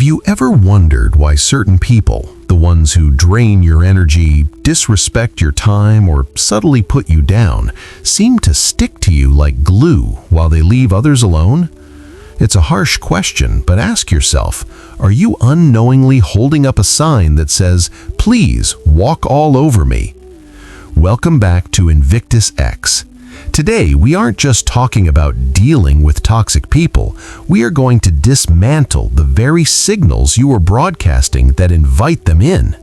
Have you ever wondered why certain people, the ones who drain your energy, disrespect your time, or subtly put you down, seem to stick to you like glue while they leave others alone? It's a harsh question, but ask yourself, are you unknowingly holding up a sign that says, "Please walk all over me"? Welcome back to INVICTUS X. Today, we aren't just talking about dealing with toxic people. We are going to dismantle the very signals you are broadcasting that invite them in.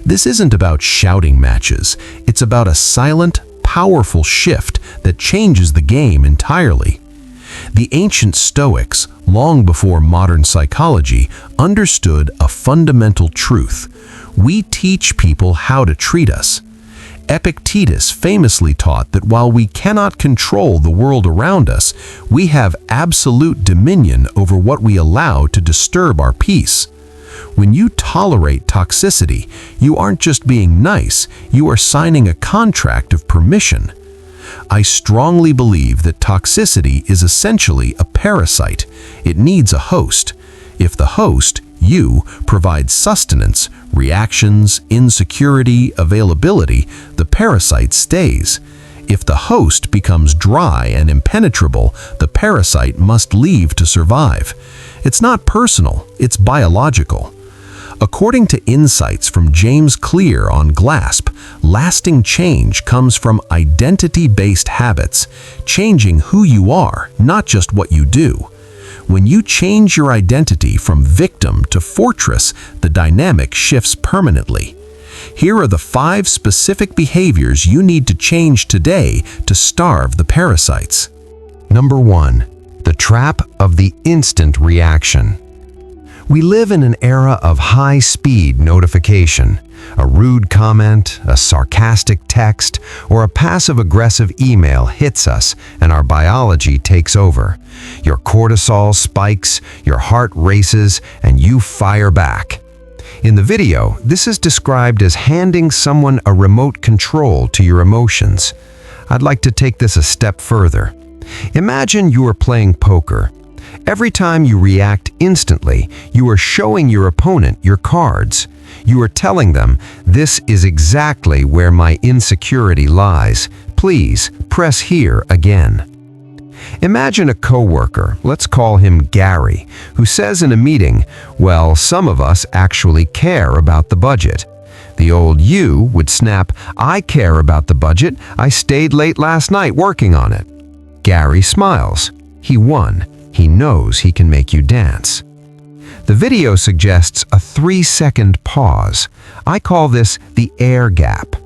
This isn't about shouting matches. It's about a silent, powerful shift that changes the game entirely. The ancient Stoics, long before modern psychology, understood a fundamental truth. We teach people how to treat us. Epictetus famously taught that while we cannot control the world around us, we have absolute dominion over what we allow to disturb our peace. When you tolerate toxicity, you aren't just being nice, you are signing a contract of permission. I strongly believe that toxicity is essentially a parasite. It needs a host. If the host, you, provides sustenance, reactions, insecurity, availability, the parasite stays. If the host becomes dry and impenetrable, the parasite must leave to survive. It's not personal, it's biological. According to insights from James Clear on GLASP, lasting change comes from identity-based habits, changing who you are, not just what you do. When you change your identity from victim to fortress, the dynamic shifts permanently. Here are the 5 specific behaviors you need to change today to starve the parasites. Number 1. The trap of the instant reaction. We live in an era of high-speed notification. A rude comment, a sarcastic text, or a passive-aggressive email hits us and our biology takes over. Your cortisol spikes, your heart races, and you fire back. In the video, this is described as handing someone a remote control to your emotions. I'd like to take this a step further. Imagine you are playing poker. Every time you react instantly, you are showing your opponent your cards. You are telling them, "This is exactly where my insecurity lies. Please press here again." Imagine a coworker, let's call him Gary, who says in a meeting, "Well, some of us actually care about the budget." The old you would snap, "I care about the budget. I stayed late last night working on it." Gary smiles. He won. He knows he can make you dance. The video suggests a 3-second pause. I call this the air gap.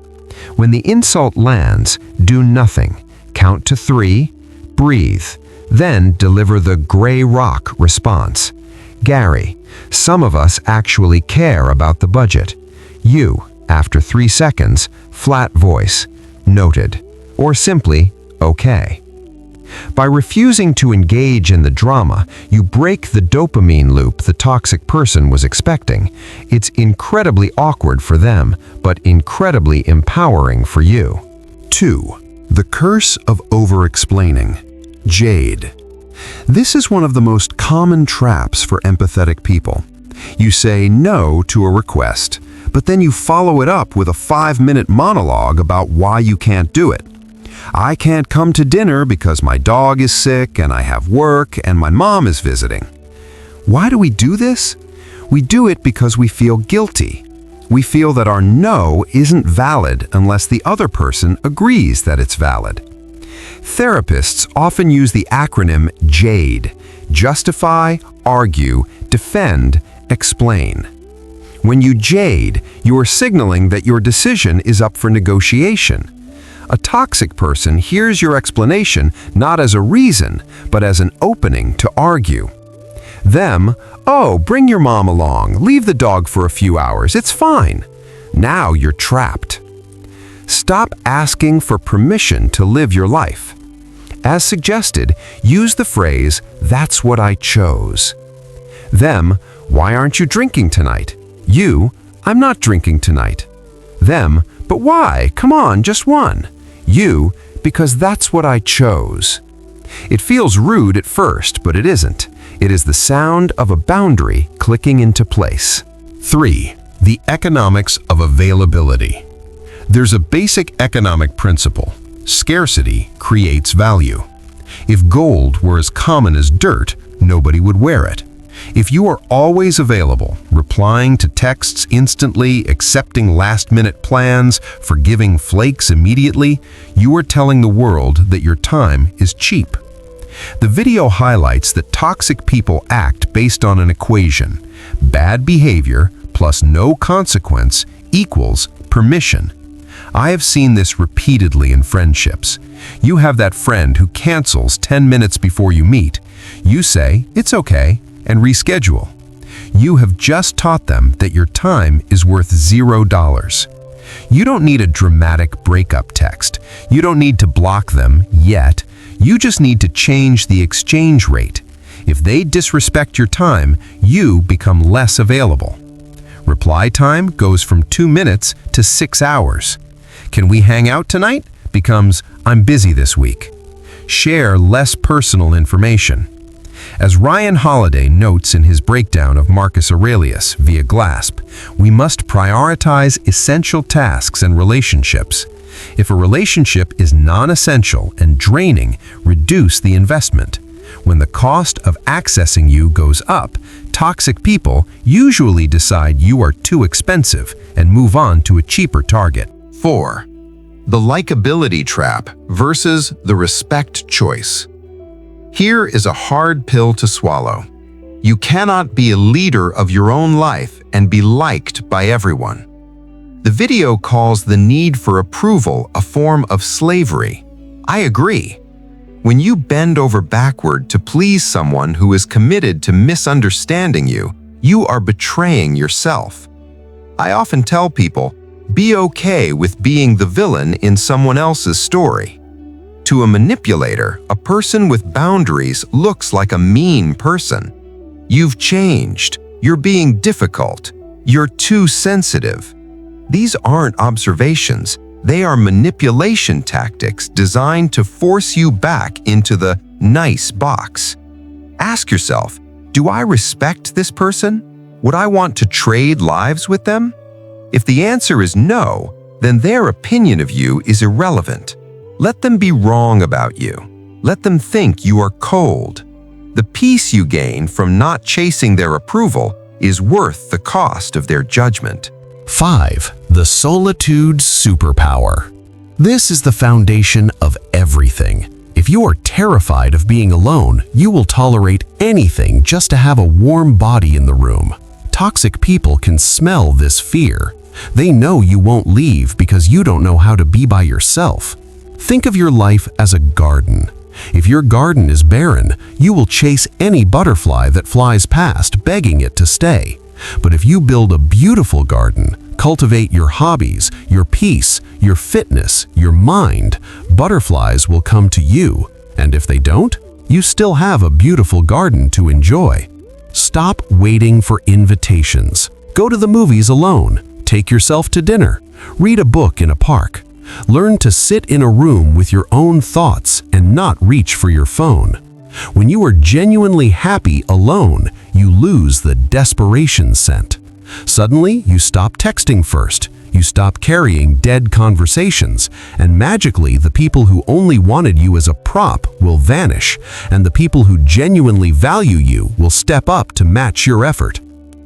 When the insult lands, do nothing. Count to 3, breathe, then deliver the gray rock response. Gary, some of us actually care about the budget. You, after 3 seconds, flat voice, noted, or simply, okay. By refusing to engage in the drama, you break the dopamine loop the toxic person was expecting. It's incredibly awkward for them, but incredibly empowering for you. 2. The curse of over-explaining. JADE. This is one of the most common traps for empathetic people. You say no to a request, but then you follow it up with a 5-minute monologue about why you can't do it. "I can't come to dinner because my dog is sick and I have work and my mom is visiting." Why do we do this? We do it because we feel guilty. We feel that our no isn't valid unless the other person agrees that it's valid. Therapists often use the acronym JADE: justify, argue, defend, explain. When you JADE, you are signaling that your decision is up for negotiation. A toxic person hears your explanation not as a reason, but as an opening to argue. Them, "Oh, bring your mom along, leave the dog for a few hours, it's fine." Now you're trapped. Stop asking for permission to live your life. As suggested, use the phrase, "That's what I chose." Them, "Why aren't you drinking tonight?" You, "I'm not drinking tonight." Them, "But why? Come on, just one." You, "Because that's what I chose." It feels rude at first, but it isn't. It is the sound of a boundary clicking into place. 3. The economics of availability. There's a basic economic principle. Scarcity creates value. If gold were as common as dirt, nobody would wear it. If you are always available, replying to texts instantly, accepting last-minute plans, forgiving flakes immediately, you are telling the world that your time is cheap. The video highlights that toxic people act based on an equation. Bad behavior plus no consequence equals permission. I have seen this repeatedly in friendships. You have that friend who cancels 10 minutes before you meet. You say, "It's okay," and reschedule. You have just taught them that your time is worth $0. You don't need a dramatic breakup text. You don't need to block them yet. You just need to change the exchange rate. If they disrespect your time, you become less available. Reply time goes from 2 minutes to 6 hours. "Can we hang out tonight?" becomes "I'm busy this week." Share less personal information. As Ryan Holiday notes in his breakdown of Marcus Aurelius via GLASP, we must prioritize essential tasks and relationships. If a relationship is non-essential and draining, reduce the investment. When the cost of accessing you goes up, toxic people usually decide you are too expensive and move on to a cheaper target. 4. The likability trap versus the respect choice. Here is a hard pill to swallow. You cannot be a leader of your own life and be liked by everyone. The video calls the need for approval a form of slavery. I agree. When you bend over backward to please someone who is committed to misunderstanding you, you are betraying yourself. I often tell people, be okay with being the villain in someone else's story. To a manipulator, a person with boundaries looks like a mean person. You've changed. You're being difficult. You're too sensitive. These aren't observations. They are manipulation tactics designed to force you back into the nice box. Ask yourself, do I respect this person? Would I want to trade lives with them? If the answer is no, then their opinion of you is irrelevant. Let them be wrong about you. Let them think you are cold. The peace you gain from not chasing their approval is worth the cost of their judgment. 5. The solitude superpower. This is the foundation of everything. If you are terrified of being alone, you will tolerate anything just to have a warm body in the room. Toxic people can smell this fear. They know you won't leave because you don't know how to be by yourself. Think of your life as a garden. If your garden is barren, you will chase any butterfly that flies past, begging it to stay. But if you build a beautiful garden, cultivate your hobbies, your peace, your fitness, your mind, butterflies will come to you. And if they don't, you still have a beautiful garden to enjoy. Stop waiting for invitations. Go to the movies alone. Take yourself to dinner. Read a book in a park. Learn to sit in a room with your own thoughts and not reach for your phone. When you are genuinely happy alone, you lose the desperation scent. Suddenly, you stop texting first. You stop carrying dead conversations, and magically the people who only wanted you as a prop will vanish, and the people who genuinely value you will step up to match your effort.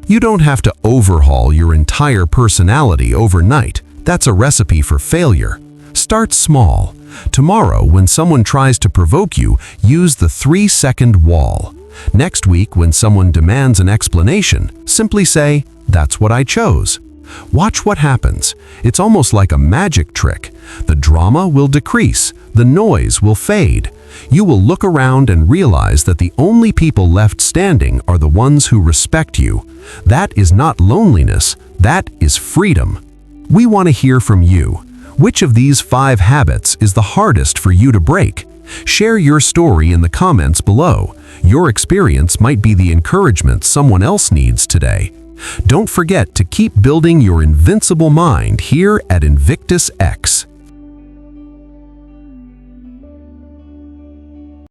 You don't have to overhaul your entire personality overnight. That's a recipe for failure. Start small. Tomorrow, when someone tries to provoke you, use the 3-second wall. Next week, when someone demands an explanation, simply say, "That's what I chose." Watch what happens. It's almost like a magic trick. The drama will decrease. The noise will fade. You will look around and realize that the only people left standing are the ones who respect you. That is not loneliness. That is freedom. We want to hear from you. Which of these 5 habits is the hardest for you to break? Share your story in the comments below. Your experience might be the encouragement someone else needs today. Don't forget to keep building your invincible mind here at INVICTUS X.